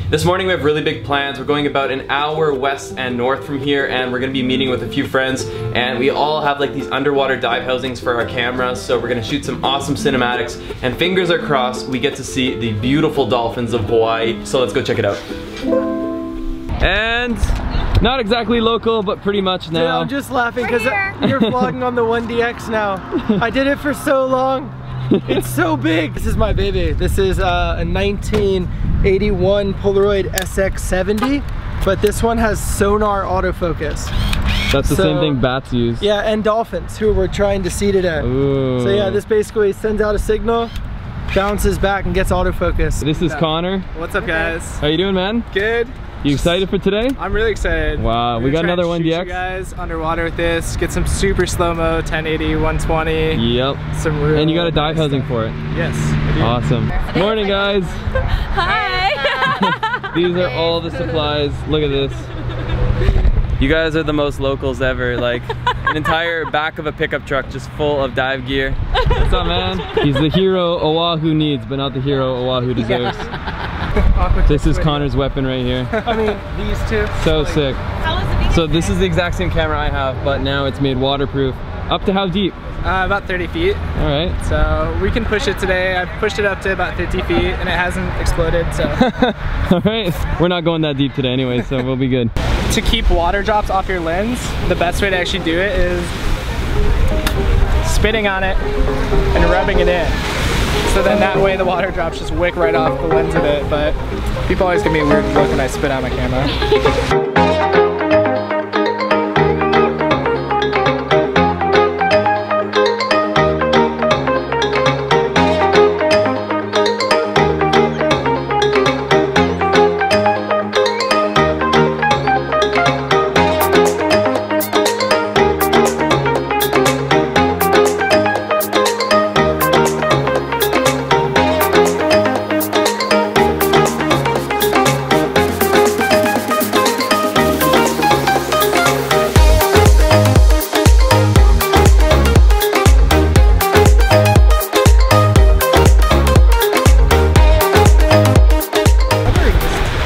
This morning we have really big plans. We're going about an hour west and north from here, and we're gonna be meeting with a few friends, and we all have like these underwater dive housings for our cameras, so we're gonna shoot some awesome cinematics, and fingers are crossed we get to see the beautiful dolphins of Hawaii. So let's go check it out. And not exactly local, but pretty much now. Yeah, I'm just laughing because you're vlogging on the 1DX now. I did it for so long. It's so big. This is my baby. This is a 1981 Polaroid SX70, but this one has sonar autofocus. That's the same thing bats use. Yeah, and dolphins, who we're trying to see today. Ooh. So yeah, this basically sends out a signal, bounces back, and gets autofocus. This is Connor. What's up, guys? How you doing, man? Good. You excited for today? I'm really excited. Wow, we got another 1DX. You guys underwater with this. Get some super slow-mo, 1080, 120. Yep. Some real and you got a dive housing for it. Yes, I do. Awesome. Morning, guys. Hi. These are all the supplies. Look at this. You guys are the most locals ever. Like an entire back of a pickup truck just full of dive gear. What's up, man? He's the hero Oahu needs, but not the hero Oahu deserves. This is Connor's weapon right here. I mean, these two. So sick. So this is the exact same camera I have, but now it's made waterproof. Up to how deep? About 30 feet. All right. So we can push it today. I've pushed it up to about 50 feet and it hasn't exploded, so. All right. We're not going that deep today anyway, so we'll be good. To keep water drops off your lens, the best way to actually do it is spitting on it and rubbing it in. So then that way the water drops just wick right off the lens of it, but people always give me a weird look when I spit on my camera.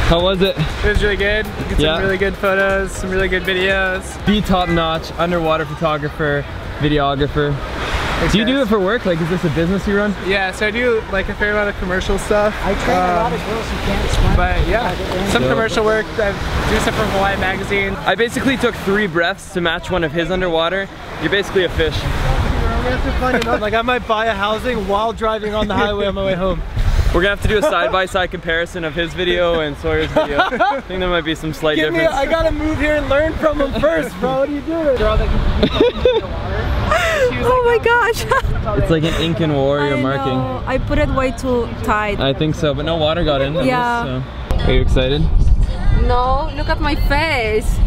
How was it? It was really good. Get some really good photos, some really good videos. Be top-notch underwater photographer, videographer. Do you do it for work? Like, is this a business you run? Yeah, so I do like a fair amount of commercial stuff. I train a lot of girls who can't swim. But yeah, some commercial work. I do stuff for Hawaii Magazine. I basically took 3 breaths to match one of his underwater. You're basically a fish. Like I might buy a housing while driving on the highway on my way home. We're gonna have to do a side-by-side comparison of his video and Sawyer's video. I think there might be some slight difference. I gotta move here and learn from him first, bro. What are you doing? Oh my gosh. It's like an Incan warrior marking. I put it way too tight. I think so, but no water got in. Yeah. So. Are you excited? No, look at my face.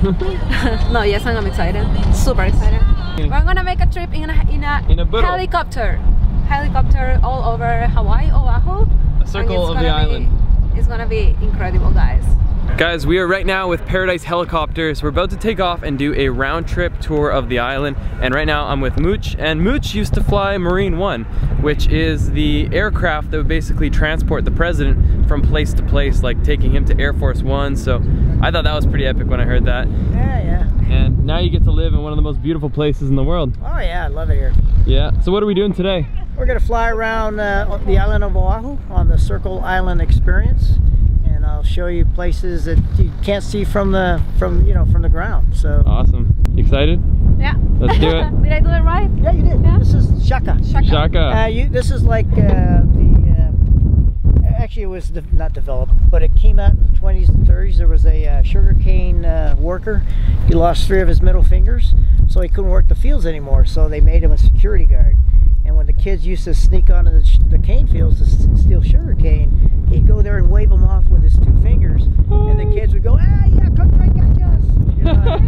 No, yes, I'm excited. Super excited. We're gonna make a trip in a helicopter. Helicopter all over Hawaii, Oahu. A circle of the island. It's gonna be incredible, guys. Guys, we are right now with Paradise Helicopters. We're about to take off and do a round trip tour of the island. And right now I'm with Mooch, and Mooch used to fly Marine One, which is the aircraft that would basically transport the president from place to place, like taking him to Air Force One. So I thought that was pretty epic when I heard that. Yeah. And now you get to live in one of the most beautiful places in the world. Oh yeah, I love it here. Yeah, so what are we doing today? We're gonna fly around the island of Oahu on the Circle Island Experience, and I'll show you places that you can't see from the ground. So awesome! You excited? Yeah. Let's do it. Did I do it right? Yeah, you did. Yeah. This is Shaka. Shaka. This is like actually it was not developed, but it came out in the 20s and 30s. There was a sugarcane worker. He lost 3 of his middle fingers, so he couldn't work the fields anymore. So they made him a security guard. And when the kids used to sneak onto the cane fields to steal sugar cane, he'd go there and wave them off with his 2 fingers, and the kids would go, "Ah, yeah, come try catch us!" You know,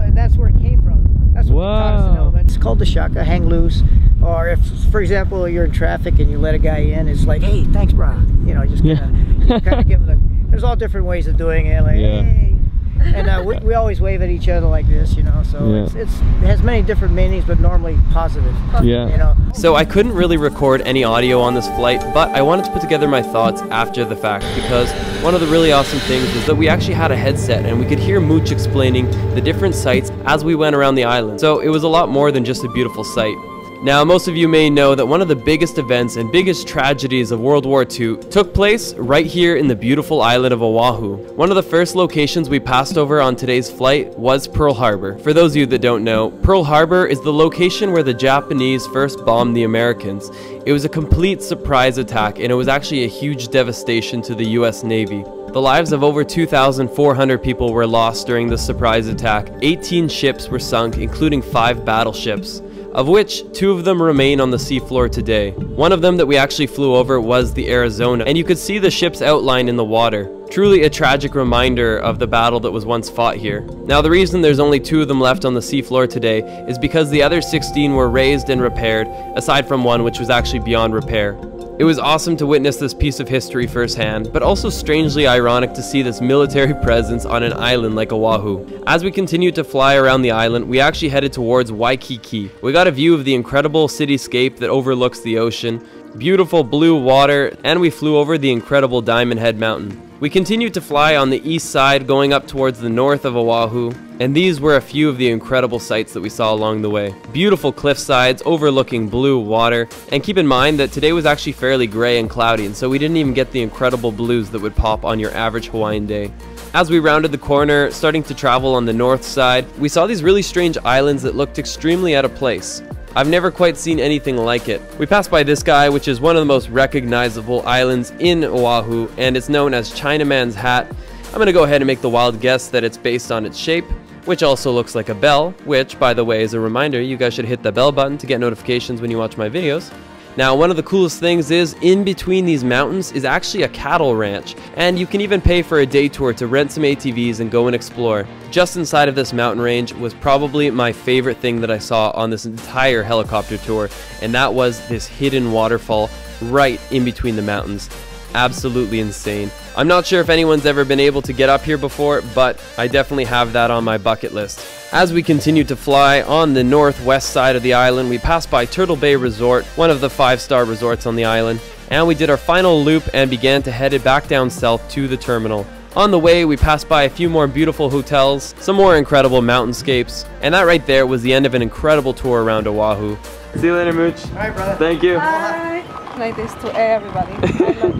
and that's where it came from. That's what taught us an element. It's called the Shaka, hang loose. Or if, for example, you're in traffic and you let a guy in, it's like, "Hey, thanks, brah." You know, just kind of give him the. There's all different ways of doing it. Like, hey. And we always wave at each other like this, you know, so Yeah. it has many different meanings, but normally positive. Yeah. You know. So I couldn't really record any audio on this flight, but I wanted to put together my thoughts after the fact, because one of the really awesome things was that we actually had a headset and we could hear Mooch explaining the different sights as we went around the island. So it was a lot more than just a beautiful sight. Now, most of you may know that one of the biggest events and biggest tragedies of World War II took place right here in the beautiful island of Oahu. One of the first locations we passed over on today's flight was Pearl Harbour. For those of you that don't know, Pearl Harbour is the location where the Japanese first bombed the Americans. It was a complete surprise attack, and it was actually a huge devastation to the US Navy. The lives of over 2,400 people were lost during the surprise attack. 18 ships were sunk, including 5 battleships, of which 2 of them remain on the seafloor today. One of them that we actually flew over was the Arizona, and you could see the ship's outline in the water. Truly a tragic reminder of the battle that was once fought here. Now, the reason there's only 2 of them left on the seafloor today is because the other 16 were raised and repaired, aside from one which was actually beyond repair. It was awesome to witness this piece of history firsthand, but also strangely ironic to see this military presence on an island like Oahu. As we continued to fly around the island, we actually headed towards Waikiki. We got a view of the incredible cityscape that overlooks the ocean, beautiful blue water, and we flew over the incredible Diamond Head Mountain. We continued to fly on the east side, going up towards the north of Oahu, and these were a few of the incredible sights that we saw along the way. Beautiful cliff sides overlooking blue water, and keep in mind that today was actually fairly gray and cloudy, and so we didn't even get the incredible blues that would pop on your average Hawaiian day. As we rounded the corner, starting to travel on the north side, we saw these really strange islands that looked extremely out of place. I've never quite seen anything like it. We passed by this guy, which is one of the most recognizable islands in Oahu, and it's known as Chinaman's Hat. I'm gonna go ahead and make the wild guess that it's based on its shape, which also looks like a bell, which, by the way, is a reminder, you guys should hit the bell button to get notifications when you watch my videos. Now, one of the coolest things is, in between these mountains is actually a cattle ranch, and you can even pay for a day tour to rent some ATVs and go and explore. Just inside of this mountain range was probably my favorite thing that I saw on this entire helicopter tour, and that was this hidden waterfall right in between the mountains. Absolutely insane. I'm not sure if anyone's ever been able to get up here before, but I definitely have that on my bucket list. As we continued to fly on the northwest side of the island, we passed by Turtle Bay Resort, one of the 5-star resorts on the island, and we did our final loop and began to head back down south to the terminal. On the way, we passed by a few more beautiful hotels, some more incredible mountainscapes, and that right there was the end of an incredible tour around Oahu. See you later, Mooch. All right, brother. Thank you. Bye. Like this to everybody.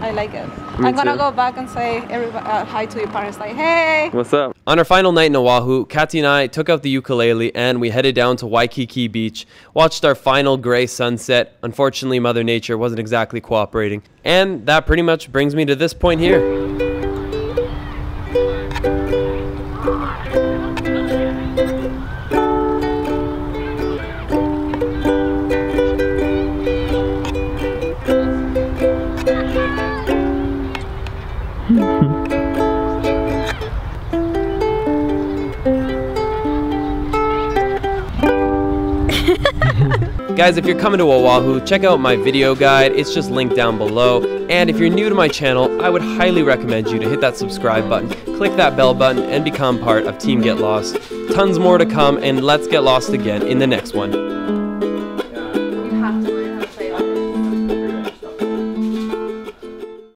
I like it. I'm gonna go back and say hi to your parents, like, hey. What's up? On our final night in Oahu, Kathy and I took out the ukulele and we headed down to Waikiki Beach, watched our final gray sunset. Unfortunately, Mother Nature wasn't exactly cooperating. And that pretty much brings me to this point here. Guys, if you're coming to Oahu, check out my video guide. It's just linked down below. And if you're new to my channel, I would highly recommend you to hit that subscribe button, click that bell button, and become part of Team Get Lost. Tons more to come, and let's get lost again in the next one.